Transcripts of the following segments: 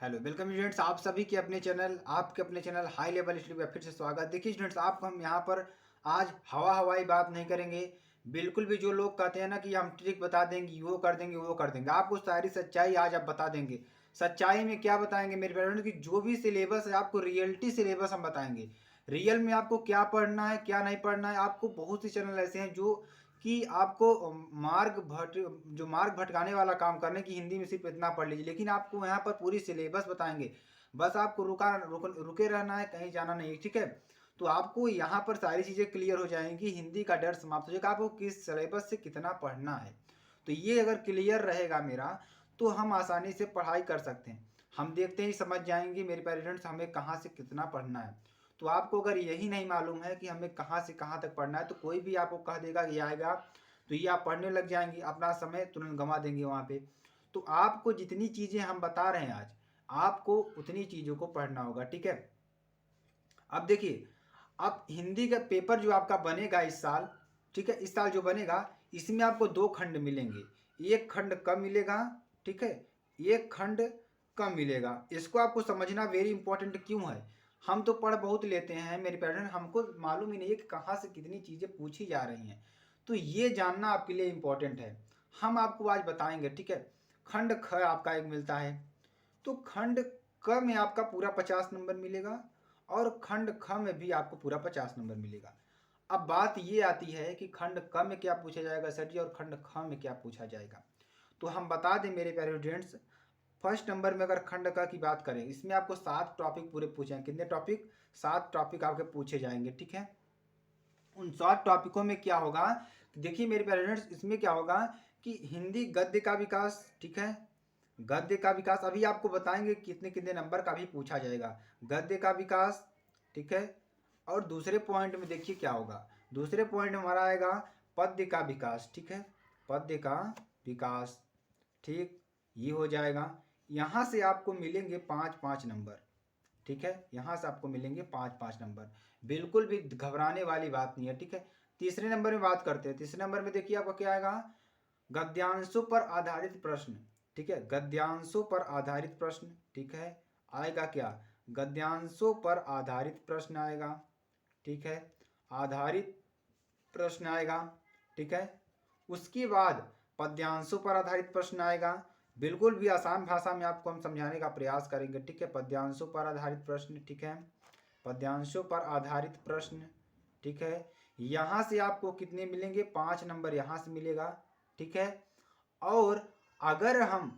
Hello welcome students, आप सभी के अपने चैनल आपके अपने चैनल हाई लेवल स्टडी में फिर से स्वागत। देखिए स्टूडेंट्स, आपको हम यहाँ पर आज हवाई बात नहीं करेंगे। बिल्कुल भी जो लोग कहते हैं ना कि हम ट्रिक बता देंगे, वो कर देंगे वो कर देंगे, आपको सारी सच्चाई आज आप बता देंगे। सच्चाई में क्या बताएंगे मेरे पेरेंट्स की जो भी सिलेबस है आपको रियलिटी सिलेबस हम बताएंगे। रियल में आपको क्या पढ़ना है क्या नहीं पढ़ना है। आपको बहुत से चैनल ऐसे हैं जो कि आपको मार्ग भटकाने वाला काम करने की हिंदी में सिर्फ इतना पढ़ लीजिए, लेकिन आपको यहाँ पर पूरी सिलेबस बताएंगे। बस आपको रुके रहना है, कहीं जाना नहीं है, ठीक है। तो आपको यहाँ पर सारी चीज़ें क्लियर हो जाएंगी, हिंदी का डर समाप्त हो जाएगा, आपको किस सिलेबस से कितना पढ़ना है। तो ये अगर क्लियर रहेगा मेरा, तो हम आसानी से पढ़ाई कर सकते हैं। हम देखते ही समझ जाएंगे मेरे पेरेंट्स हमें कहाँ से कितना पढ़ना है। तो आपको अगर यही नहीं मालूम है कि हमें कहाँ से कहाँ तक पढ़ना है, तो कोई भी आपको कह देगा कि आएगा, तो ये आप पढ़ने लग जाएंगे, अपना समय तुरंत गंवा देंगे वहाँ पे। तो आपको जितनी चीज़ें हम बता रहे हैं आज, आपको उतनी चीज़ों को पढ़ना होगा, ठीक है। अब देखिए, अब हिंदी का पेपर जो आपका बनेगा इस साल, ठीक है, इस साल जो बनेगा इसमें आपको दो खंड मिलेंगे। एक खंड कम मिलेगा, ठीक है, एक खंड कम मिलेगा। इसको आपको समझना वेरी इंपॉर्टेंट क्यों है। हम तो पढ़ बहुत लेते हैं मेरे पेरेंट्स, हमको मालूम ही नहीं है कि कहाँ से कितनी चीज़ें पूछी जा रही हैं। तो ये जानना आपके लिए इम्पोर्टेंट है, हम आपको आज बताएंगे, ठीक है। खंड ख आपका एक मिलता है, तो खंड क में आपका पूरा 50 नंबर मिलेगा और खंड ख में भी आपको पूरा 50 नंबर मिलेगा। अब बात ये आती है कि खंड क में क्या पूछा जाएगा सर जी, और खंड ख में क्या पूछा जाएगा। तो हम बता दें मेरे प्यारे स्टूडेंट्स, फर्स्ट नंबर में अगर खंड क की बात करें, इसमें आपको 7 टॉपिक पूरे पूछे हैं। कितने टॉपिक? 7 टॉपिक आपके पूछे जाएंगे, ठीक है। उन 7 टॉपिकों में क्या होगा, देखिए मेरे प्यारे स्टूडेंट्स, इसमें क्या होगा कि हिंदी गद्य का विकास, ठीक है, गद्य का विकास अभी आपको बताएंगे कितने कितने नंबर का भी पूछा जाएगा। गद्य का विकास, ठीक है। और दूसरे पॉइंट में देखिए क्या होगा, दूसरे पॉइंट में हमारा आएगा पद्य का विकास, ठीक है, पद्य का विकास, ठीक, ये हो जाएगा। यहाँ से आपको मिलेंगे 5-5 नंबर, ठीक है, यहाँ से आपको मिलेंगे 5-5 नंबर। बिल्कुल भी घबराने वाली बात नहीं है, ठीक है। तीसरे नंबर में बात करते हैं। तीसरे नंबर में देखिए आपका क्या आएगा, गद्यांशों पर आधारित प्रश्न, ठीक है, गद्यांशों पर आधारित प्रश्न, ठीक है, आएगा क्या, गद्यांशों पर आधारित प्रश्न आएगा, ठीक है, आधारित प्रश्न आएगा, ठीक है। उसके बाद पद्यांशों पर आधारित प्रश्न आएगा। बिल्कुल भी आसान भाषा में आपको हम समझाने का प्रयास करेंगे, ठीक है। पद्यांशों पर आधारित प्रश्न, ठीक है, पद्यांशों पर आधारित प्रश्न, ठीक है। यहाँ से आपको कितने मिलेंगे, 5 नंबर यहाँ से मिलेगा, ठीक है। और अगर हम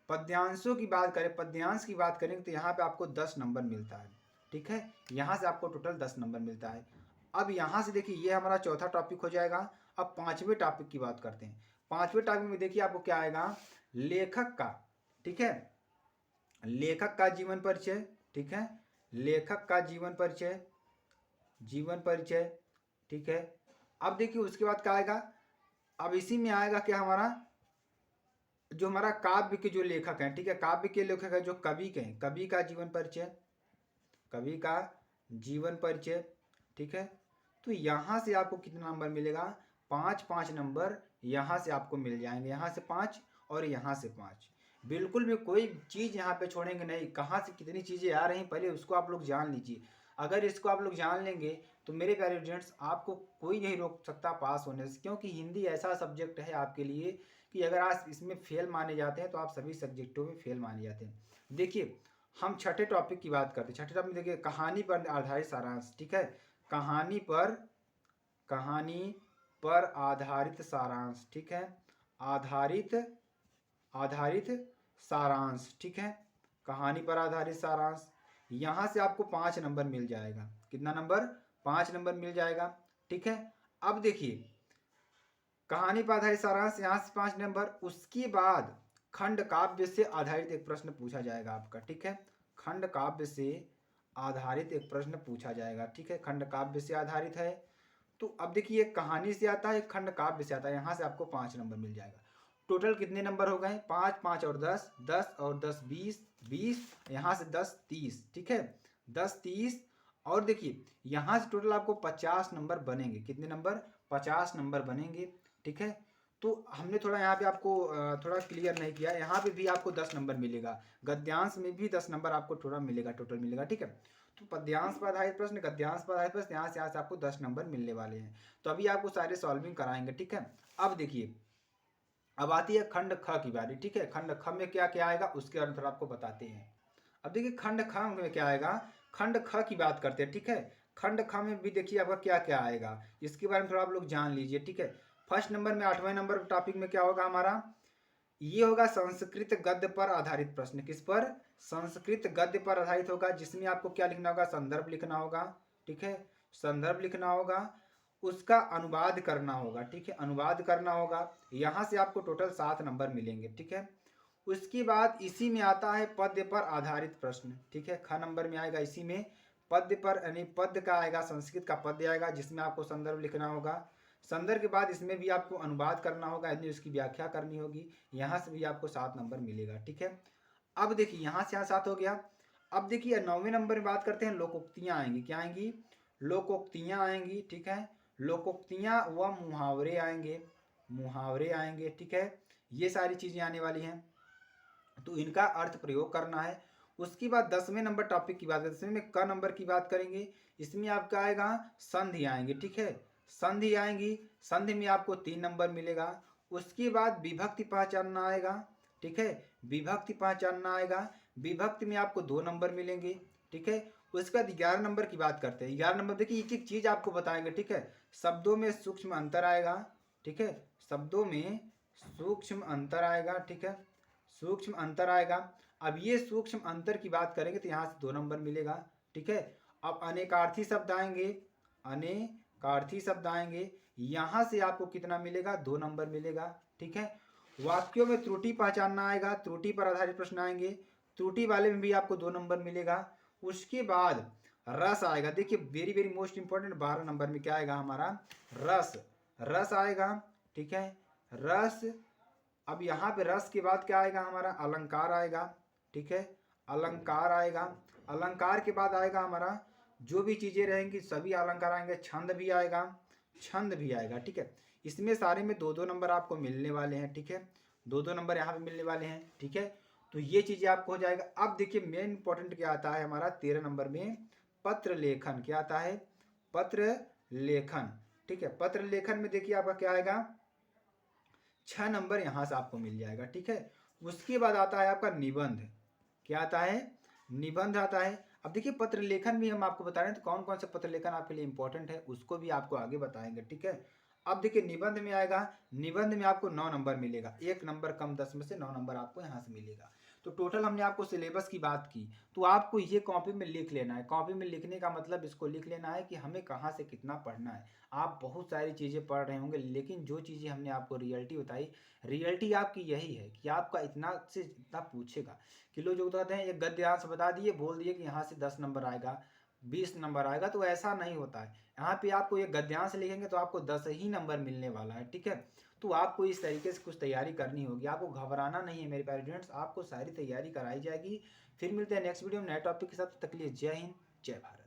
पद्यांशों की बात करें, पद्यांश की बात करें, तो यहाँ पे आपको 10 नंबर मिलता है, ठीक है। यहाँ से आपको टोटल 10 नंबर मिलता है। अब यहाँ से देखिए ये हमारा चौथा टॉपिक हो जाएगा। अब पांचवें टॉपिक की बात करते हैं। पांचवें टॉपिक में देखिए आपको क्या आएगा, लेखक का, ठीक है, लेखक का जीवन परिचय, ठीक है, लेखक का जीवन परिचय, जीवन परिचय, ठीक है। अब देखिए उसके बाद क्या आएगा, अब इसी में आएगा क्या हमारा, जो हमारा काव्य के जो लेखक हैं, ठीक है, काव्य के लेखक है जो कवि के हैं, कवि का जीवन परिचय, कवि का जीवन परिचय, ठीक है। तो यहाँ से आपको कितना नंबर मिलेगा, 5-5 नंबर यहाँ से आपको मिल जाएंगे, यहाँ से 5 और यहाँ से 5। बिल्कुल भी कोई चीज़ यहाँ पे छोड़ेंगे नहीं। कहाँ से कितनी चीज़ें आ रही हैं पहले उसको आप लोग जान लीजिए। अगर इसको आप लोग जान लेंगे तो मेरे प्यारे स्टूडेंट्स, आपको कोई नहीं रोक सकता पास होने से, क्योंकि हिंदी ऐसा सब्जेक्ट है आपके लिए कि अगर आप इसमें फेल माने जाते हैं तो आप सभी सब्जेक्टों में फेल माने जाते हैं। देखिए हम छठे टॉपिक की बात करते हैं। छठे टॉपिक में देखिए कहानी पर आधारित सारांश, ठीक है, कहानी पर, कहानी पर आधारित सारांश, ठीक है, आधारित, आधारित सारांश, ठीक है, कहानी पर आधारित सारांश। यहाँ से आपको 5 नंबर मिल जाएगा। कितना नंबर, 5 नंबर मिल जाएगा, ठीक है। अब देखिए कहानी पर आधारित सारांश, यहाँ से 5 नंबर। उसके बाद खंड काव्य से आधारित एक प्रश्न पूछा जाएगा आपका, ठीक है, खंड काव्य से आधारित एक प्रश्न पूछा जाएगा, ठीक है, खंड काव्य से आधारित है। तो अब देखिए एक कहानी से आता है, एक खंड काव्य से आता है, यहाँ से आपको 5 नंबर मिल जाएगा। टोटल कितने नंबर हो गए, 5-5 और 10, 10 और 10 20, 20 यहाँ से 10 30, ठीक है, 10 30। और देखिए यहाँ से टोटल आपको 50 नंबर बनेंगे। कितने नंबर, 50 नंबर बनेंगे, ठीक है। तो हमने थोड़ा यहाँ पे आपको थोड़ा क्लियर नहीं किया, यहाँ पे भी आपको 10 नंबर मिलेगा, गद्यांश में भी 10 नंबर आपको थोड़ा मिलेगा, टोटल मिलेगा, ठीक है। तो पद्यांश पर आधारित प्रश्न, गद्यांश पर आधारित प्रश्न, यहाँ से आपको 10 नंबर मिलने वाले हैं। तो अभी आपको सारे सॉल्विंग कराएंगे, ठीक है। अब देखिए, अब आती है खंड ख की बारी, ठीक है। खंड ख में क्या क्या आएगा उसके अनुसार आपको बताते हैं। अब देखिए खंड ख में क्या आएगा, खंड ख की बात करते हैं, ठीक है। खंड ख में भी देखिए आपका क्या क्या आएगा, इसके बारे में थोड़ा आप लोग जान लीजिए, ठीक है। फर्स्ट नंबर में 8वें नंबर टॉपिक में क्या होगा हमारा, ये होगा संस्कृत गद्य पर आधारित प्रश्न। किस पर, संस्कृत गद्य पर आधारित होगा, जिसमें आपको क्या लिखना होगा, संदर्भ लिखना होगा, ठीक है। संदर्भ लिखना होगा, उसका अनुवाद करना होगा, ठीक है, अनुवाद करना होगा। यहाँ से आपको टोटल 7 नंबर मिलेंगे, ठीक है। उसके बाद इसी में आता है पद्य पर आधारित प्रश्न, ठीक है। ख नंबर में आएगा इसी में पद्य पर, यानी पद्य का आएगा, संस्कृत का पद्य आएगा, जिसमें आपको संदर्भ लिखना होगा। संदर्भ के बाद इसमें भी आपको अनुवाद करना होगा, यानी उसकी व्याख्या करनी होगी। यहाँ से भी आपको 7 नंबर मिलेगा, ठीक है। अब देखिए यहाँ से यहाँ 7 हो गया। अब देखिए 9वें नंबर में बात करते हैं, लोकोक्तियाँ आएंगी, क्या आएंगी, लोकोक्तियाँ आएंगी, ठीक है। लोकोक्तियाँ व मुहावरे आएंगे, मुहावरे आएंगे, ठीक है। ये सारी चीज़ें आने वाली हैं, तो इनका अर्थ प्रयोग करना है। उसके बाद 10वें नंबर टॉपिक की बात करें, 10वें में क नंबर की बात करेंगे। इसमें आपका आएगा संधि आएंगे, ठीक है, संधि आएंगी। संधि में आपको 3 नंबर मिलेगा। उसके बाद विभक्ति पहचानना आएगा, ठीक है, विभक्ति पहचानना आएगा। विभक्ति में आपको 2 नंबर मिलेंगे, ठीक है। उसके बाद 11 नंबर की बात करते हैं। 11 नंबर देखिए एक एक चीज़ आपको बताएंगे, ठीक है। शब्दों में सूक्ष्म अंतर आएगा, ठीक है, शब्दों में सूक्ष्म अंतर आएगा, ठीक है, सूक्ष्म अंतर आएगा। अब ये सूक्ष्म अंतर की बात करेंगे तो यहाँ से 2 नंबर मिलेगा, ठीक है। अब अनेकार्थी शब्द आएंगे, अनेकार्थी शब्द आएंगे, यहाँ से आपको कितना मिलेगा, 2 नंबर मिलेगा, ठीक है। वाक्यों में त्रुटि पहचानना आएगा, त्रुटि पर आधारित प्रश्न आएंगे, त्रुटि वाले में भी आपको 2 नंबर मिलेगा। उसके बाद रस आएगा, देखिए very very most important, 12 number में क्या आएगा हमारा, रस, रस आएगा, ठीक है, रस। अब यहाँ पे रस के बाद क्या आएगा हमारा, अलंकार आएगा, ठीक है, अलंकार आएगा। अलंकार के बाद आएगा हमारा जो भी चीज़ें रहेंगी सभी अलंकार आएंगे, छंद भी आएगा, छंद भी आएगा, ठीक है। इसमें सारे में 2-2 नंबर आपको मिलने वाले हैं, ठीक है, 2-2 नंबर यहाँ पे मिलने वाले हैं, ठीक है। तो ये चीज़ें आपको हो जाएगा। अब देखिए मेन इंपॉर्टेंट क्या आता है हमारा 13 नंबर में, पत्र लेखन, क्या आता है, पत्र लेखन, ठीक है। पत्र लेखन में देखिए आपका क्या आएगा, 6 नंबर यहाँ से आपको मिल जाएगा, ठीक है। उसके बाद आता है आपका निबंध, क्या आता है, निबंध आता है। अब देखिए पत्र लेखन भी हम आपको बता रहे हैं, तो कौन कौन से पत्र लेखन आपके लिए इंपॉर्टेंट है उसको भी आपको आगे बताएंगे, ठीक है। अब देखिए निबंध में आएगा, निबंध में आपको 9 नंबर मिलेगा, 1 नंबर कम 10 में से 9 नंबर आपको यहाँ से मिलेगा। तो टोटल हमने आपको सिलेबस की बात की, तो आपको ये कॉपी में लिख लेना है। कॉपी में लिखने का मतलब इसको लिख लेना है कि हमें कहाँ से कितना पढ़ना है। आप बहुत सारी चीज़ें पढ़ रहे होंगे, लेकिन जो चीज़ें हमने आपको रियलिटी बताई, रियलिटी आपकी यही है कि आपका इतना से इतना पूछेगा कि लोग जो कहते हैं ये गद्यांश बता दिए, बोल दिए कि यहाँ से 10 नंबर आएगा, 20 नंबर आएगा, तो ऐसा नहीं होता है। यहाँ पे आपको ये गद्यांश लिखेंगे तो आपको 10 ही नंबर मिलने वाला है, ठीक है। तो आपको इस तरीके से कुछ तैयारी करनी होगी, आपको घबराना नहीं है मेरे प्यारे स्टूडेंट्स, आपको सारी तैयारी कराई जाएगी। फिर मिलते हैं नेक्स्ट वीडियो में नए टॉपिक के साथ, तक के लिए जय हिंद, जय भारत।